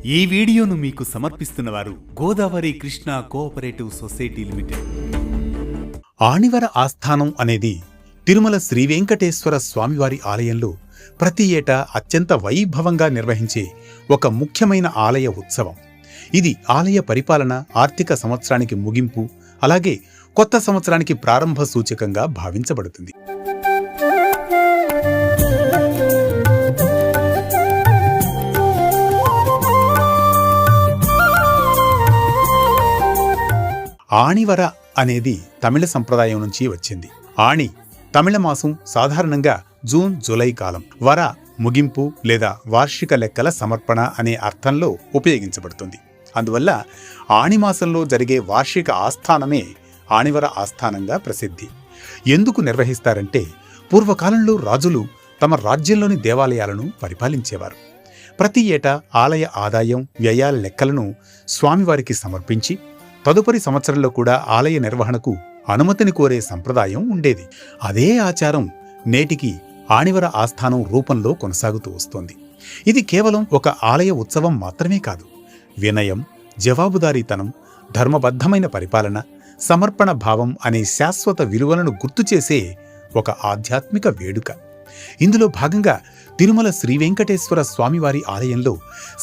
ఈ వీడియోను మీకు సమర్పిస్తున్నవారు Godavari Krishna cooperative society limited. Anivara Asthanam అనేది తిరుమల శ్రీ వెంకటేశ్వర స్వామివారి ఆలయంలో ప్రతి ఏటా అత్యంత వైభవంగా నిర్వహించే ఒక ముఖ్యమైన ఆలయ ఉత్సవం. ఇది ఆలయ పరిపాలన, ఆర్థిక సంవత్సరానికి ముగింపు, అలాగే కొత్త సంవత్సరానికి ప్రారంభ సూచకంగా భావించబడుతుంది. ఆణివర అనేది తమిళ సంప్రదాయం నుంచి వచ్చింది. ఆణి తమిళ మాసం సాధారణంగా జూన్ జూలై కాలం, వర ముగింపు లేదా వార్షిక లెక్కల సమర్పణ అనే అర్థంలో ఉపయోగించబడుతుంది. అందువల్ల ఆణి మాసంలో జరిగే వార్షిక ఆస్థానమే ఆణివర ఆస్థానంగా ప్రసిద్ధి. ఎందుకు నిర్వహిస్తారంటే, పూర్వకాలంలో రాజులు తమ రాజ్యంలోని దేవాలయాలను పరిపాలించేవారు. ప్రతి ఏటా ఆలయ ఆదాయం, వ్యయాల లెక్కలను స్వామివారికి సమర్పించి తదుపరి సంవత్సరంలో కూడా ఆలయ నిర్వహణకు అనుమతిని కోరే సంప్రదాయం ఉండేది. అదే ఆచారం నేటికి ఆణివర ఆస్థానం రూపంలో కొనసాగుతూ వస్తోంది. ఇది కేవలం ఒక ఆలయ ఉత్సవం మాత్రమే కాదు, వినయం, జవాబుదారీతనం, ధర్మబద్ధమైన పరిపాలన, సమర్పణ భావం అనే శాశ్వత విలువలను గుర్తుచేసే ఒక ఆధ్యాత్మిక వేడుక. ఇందులో భాగంగా తిరుమల శ్రీ వెంకటేశ్వర స్వామివారి ఆలయంలో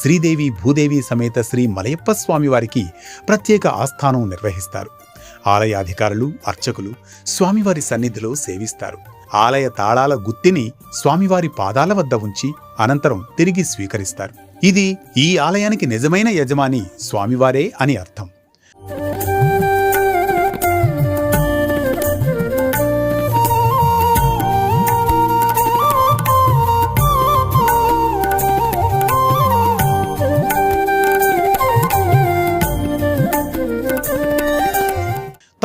శ్రీదేవి భూదేవి సమేత శ్రీ మలయప్ప స్వామివారికి ప్రత్యేక ఆస్థానం నిర్వహిస్తారు. ఆలయ అధికారులు, అర్చకులు స్వామివారి సన్నిధిలో సేవిస్తారు. ఆలయ తాళాల గుత్తిని స్వామివారి పాదాల వద్ద ఉంచి అనంతరం తిరిగి స్వీకరిస్తారు. ఇది ఈ ఆలయానికి నిజమైన యజమాని స్వామివారే అని అర్థం.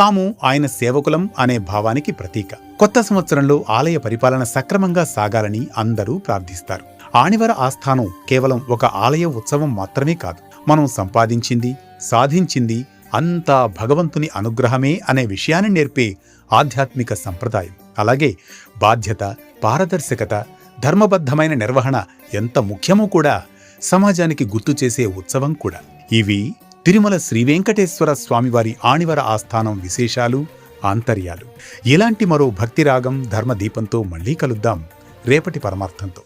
తాము ఆయన సేవకులం అనే భావానికి ప్రతీక. కొత్త సంవత్సరంలో ఆలయ పరిపాలన సక్రమంగా సాగాలని అందరూ ప్రార్థిస్తారు. ఆణివర ఆస్థానం కేవలం ఒక ఆలయ ఉత్సవం మాత్రమే కాదు, మనం సంపాదించింది, సాధించింది అంతా భగవంతుని అనుగ్రహమే అనే విషయాన్ని నేర్పే ఆధ్యాత్మిక సంప్రదాయం. అలాగే బాధ్యత, పారదర్శకత, ధర్మబద్ధమైన నిర్వహణ ఎంత ముఖ్యమో కూడా సమాజానికి గుర్తు చేసే ఉత్సవం కూడా. ఇవి తిరుమల శ్రీ వెంకటేశ్వర స్వామివారి ఆణివర ఆస్థానం విశేషాలు, ఆంతర్యాలు. ఇలాంటి మరో భక్తిరాగం, ధర్మదీపంతో మళ్లీ కలుద్దాం రేపటి పరమార్థంతో.